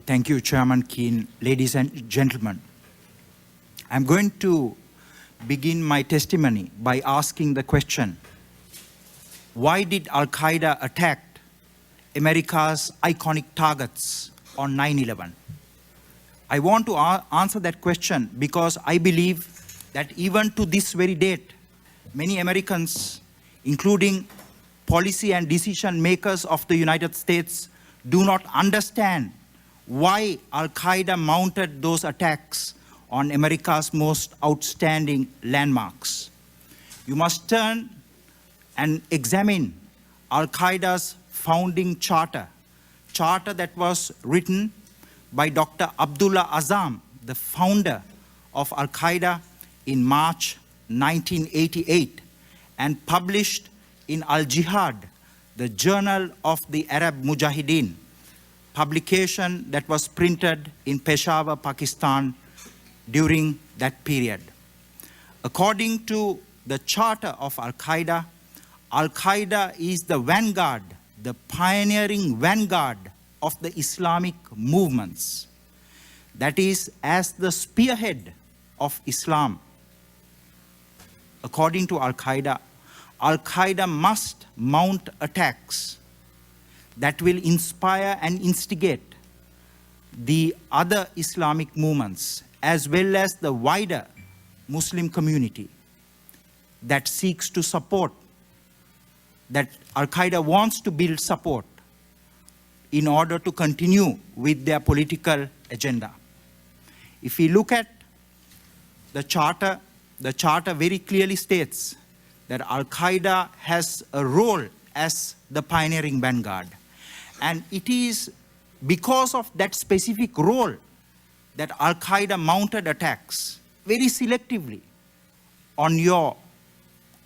Thank you, Chairman Keane. Ladies and gentlemen, I'm going to begin my testimony by asking the question, why did Al-Qaeda attack America's iconic targets on 9/11? I want to answer that question because I believe that even to this very date, many Americans, including policy and decision makers of the United States, do not understand why Al-Qaeda mounted those attacks on America's most outstanding landmarks. You must turn and examine Al-Qaeda's founding charter that was written by Dr. Abdullah Azzam, the founder of Al-Qaeda, in March 1988, and published in Al-Jihad, the Journal of the Arab Mujahideen, publication that was printed in Peshawar, Pakistan during that period. According to the charter of Al-Qaeda, Al-Qaeda is the vanguard, the pioneering vanguard of the Islamic movements. That is, as the spearhead of Islam. According to Al-Qaeda, Al-Qaeda must mount attacks that will inspire and instigate the other Islamic movements as well as the wider Muslim community that seeks to support, that Al-Qaeda wants to build support in order to continue with their political agenda. If we look at the charter very clearly states that Al-Qaeda has a role as the pioneering vanguard. And it is because of that specific role that Al-Qaeda mounted attacks very selectively on your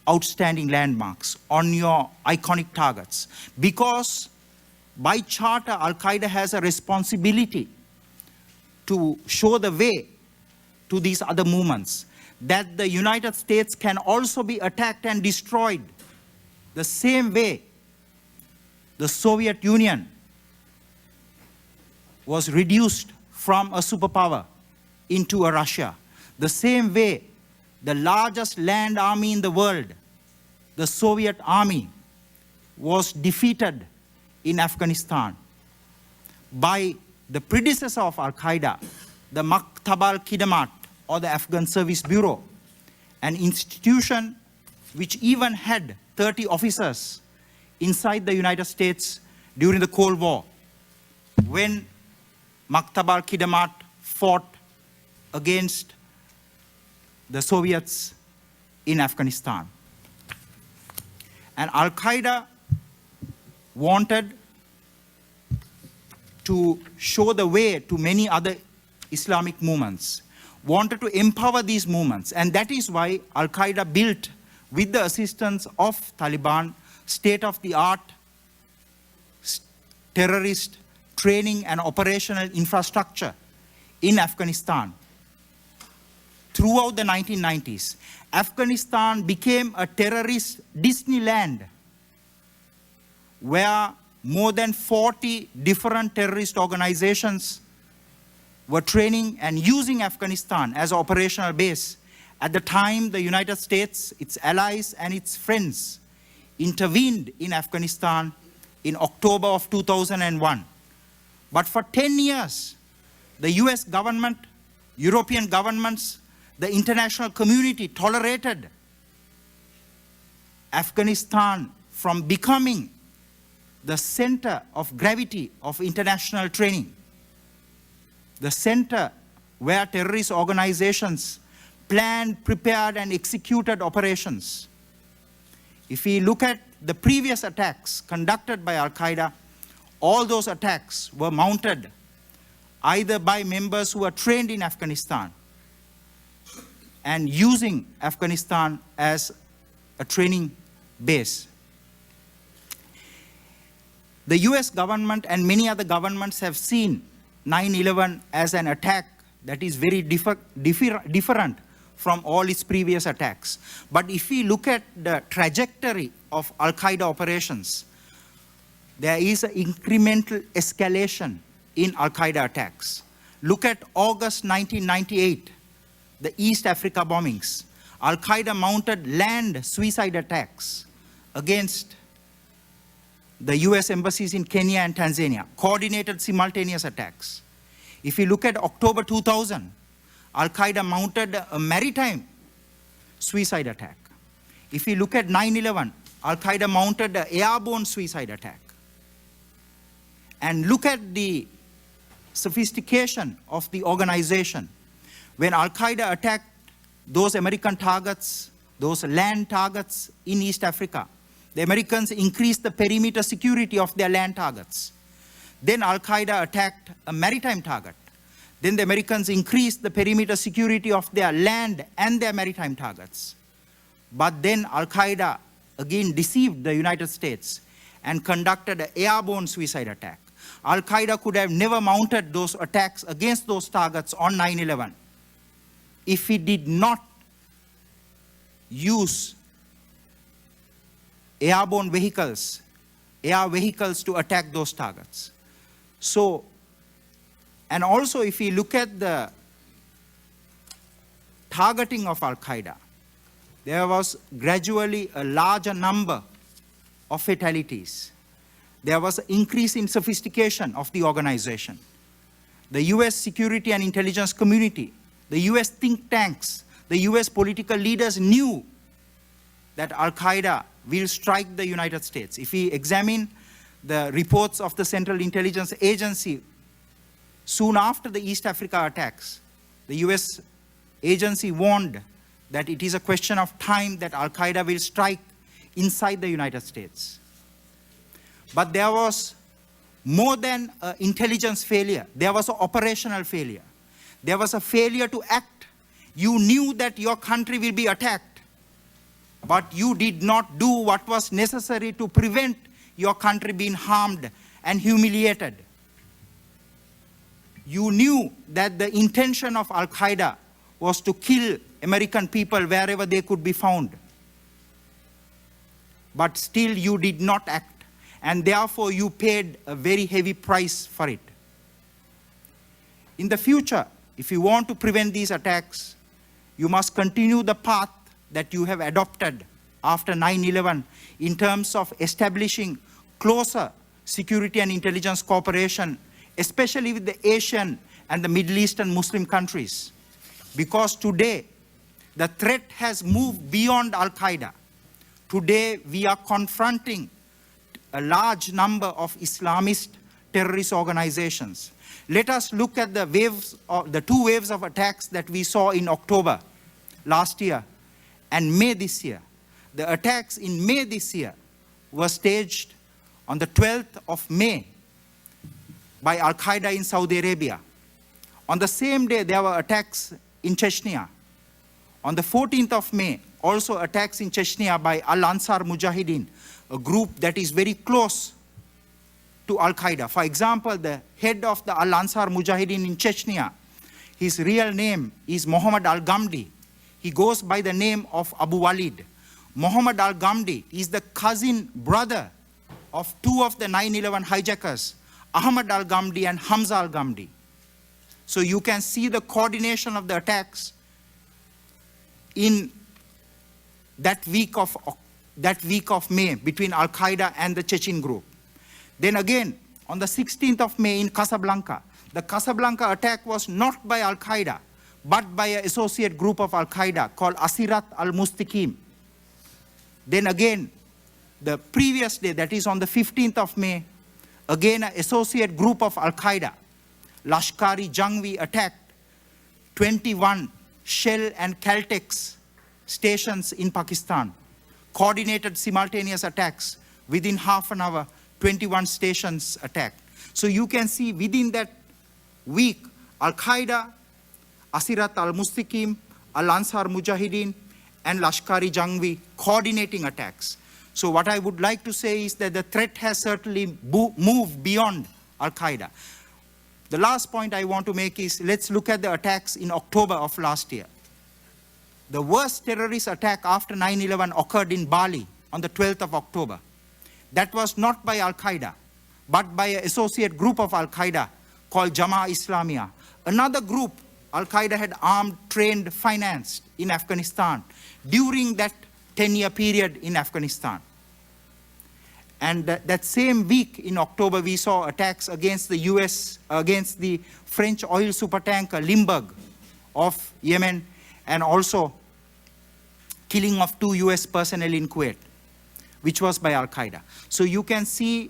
outstanding landmarks, on your iconic targets. Because by charter, Al-Qaeda has a responsibility to show the way to these other movements, that the United States can also be attacked and destroyed the same way the Soviet Union was reduced from a superpower into a Russia. The same way the largest land army in the world, the Soviet army, was defeated in Afghanistan by the predecessor of Al-Qaeda, the Maktab al-Khidamat, or the Afghan Service Bureau, an institution which even had 30 officers inside the United States during the Cold War, when Maktab al-Khidamat fought against the Soviets in Afghanistan. And Al-Qaeda wanted to show the way to many other Islamic movements, wanted to empower these movements. And that is why Al-Qaeda built, with the assistance of Taliban, state-of-the-art terrorist training and operational infrastructure in Afghanistan. Throughout the 1990s, Afghanistan became a terrorist Disneyland where more than 40 different terrorist organizations were training and using Afghanistan as an operational base. At the time, the United States, its allies, and its friends intervened in Afghanistan in October of 2001. But for 10 years, the US government, European governments, the international community tolerated Afghanistan from becoming the center of gravity of international training, the center where terrorist organizations planned, prepared, and executed operations. If we look at the previous attacks conducted by Al-Qaeda, all those attacks were mounted either by members who were trained in Afghanistan and using Afghanistan as a training base. The US government and many other governments have seen 9/11 as an attack that is very different from all its previous attacks. But if we look at the trajectory of Al-Qaeda operations, there is an incremental escalation in Al-Qaeda attacks. Look at August 1998, the East Africa bombings. Al-Qaeda mounted land suicide attacks against the US embassies in Kenya and Tanzania, coordinated simultaneous attacks. If you look at October 2000, Al-Qaeda mounted a maritime suicide attack. If you look at 9/11, Al-Qaeda mounted an airborne suicide attack. And look at the sophistication of the organization. When Al-Qaeda attacked those American targets, those land targets in East Africa, the Americans increased the perimeter security of their land targets. Then Al-Qaeda attacked a maritime target. Then the Americans increased the perimeter security of their land and their maritime targets. But then Al-Qaeda again deceived the United States and conducted an airborne suicide attack. Al-Qaeda could have never mounted those attacks against those targets on 9/11 if it did not use airborne vehicles, air vehicles to attack those targets. So, and also if we look at the targeting of Al-Qaeda, there was gradually a larger number of fatalities. There was an increase in sophistication of the organization. The US security and intelligence community, the US think tanks, the US political leaders knew that Al-Qaeda will strike the United States. If we examine the reports of the Central Intelligence Agency soon after the East Africa attacks, the US agency warned that it is a question of time that Al-Qaeda will strike inside the United States. But there was more than an intelligence failure. There was an operational failure. There was a failure to act. You knew that your country will be attacked, but you did not do what was necessary to prevent your country being harmed and humiliated. You knew that the intention of Al-Qaeda was to kill American people wherever they could be found. But still you did not act, and therefore you paid a very heavy price for it. In the future, if you want to prevent these attacks, you must continue the path that you have adopted after 9/11 in terms of establishing closer security and intelligence cooperation, especially with the Asian and the Middle Eastern Muslim countries. Because today, the threat has moved beyond Al-Qaeda. Today, we are confronting a large number of Islamist terrorist organizations. Let us look at the two waves of attacks that we saw in October last year and May this year. The attacks in May this year were staged on the 12th of May by Al-Qaeda in Saudi Arabia. On the same day, there were attacks in Chechnya. On the 14th of May, also attacks in Chechnya by Al-Ansar Mujahideen, a group that is very close to Al-Qaeda. For example, the head of the Al-Ansar Mujahideen in Chechnya, his real name is Muhammad Al-Ghamdi. He goes by the name of Abu Walid. Muhammad Al-Ghamdi is the cousin brother of two of the 9/11 hijackers, Ahmad Al-Ghamdi and Hamza Al-Ghamdi. So you can see the coordination of the attacks in that week of May between Al-Qaeda and the Chechen group. Then again, on the 16th of May in Casablanca, the Casablanca attack was not by Al-Qaeda, but by an associate group of Al-Qaeda called Asirat al-Mustaqim. Then again, the previous day, that is on the 15th of May, again an associate group of Al-Qaeda, Lashkar-e Jangvi, attacked 21 Shell and Caltex stations in Pakistan. Coordinated simultaneous attacks. Within half an hour, 21 stations attacked. So you can see within that week, Al-Qaeda, Asirat al-Mustaqim, Al-Ansar Mujahideen, and Lashkar-e Jangvi coordinating attacks. So what I would like to say is that the threat has certainly moved beyond Al-Qaeda. The last point I want to make is, let's look at the attacks in October of last year. The worst terrorist attack after 9/11 occurred in Bali on the 12th of October. That was not by Al-Qaeda, but by an associate group of Al-Qaeda called Jamaah Islamiyah. Another group, Al-Qaeda had armed, trained, financed in Afghanistan during that 10-year period in Afghanistan. And that same week in October, we saw attacks against the US, against the French oil supertanker Limburg of Yemen, and also killing of 2 US personnel in Kuwait, which was by Al-Qaeda. So you can see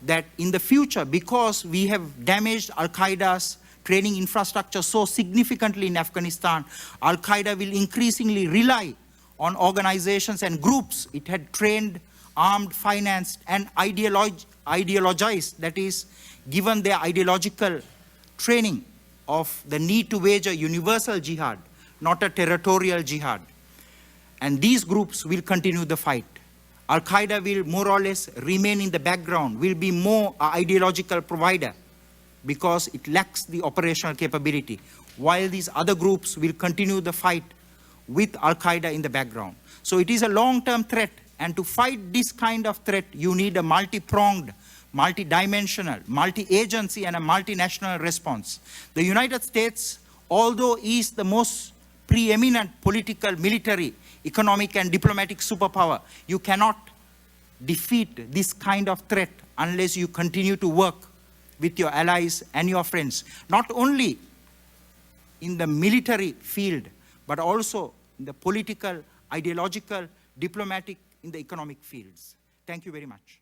that in the future, because we have damaged Al-Qaeda's training infrastructure so significantly in Afghanistan, Al-Qaeda will increasingly rely on organizations and groups it had trained, armed, financed, and ideologized, that is, given their ideological training of the need to wage a universal jihad, not a territorial jihad. And these groups will continue the fight. Al-Qaeda will more or less remain in the background, will be more an ideological provider because it lacks the operational capability, while these other groups will continue the fight with Al-Qaeda in the background. So it is a long-term threat, and to fight this kind of threat, you need a multi-pronged, multi-dimensional, multi-agency, and a multinational response. The United States, although is the most preeminent political, military, economic, and diplomatic superpower, you cannot defeat this kind of threat unless you continue to work with your allies and your friends, not only in the military field, but also in the political, ideological, diplomatic, in the economic fields. Thank you very much.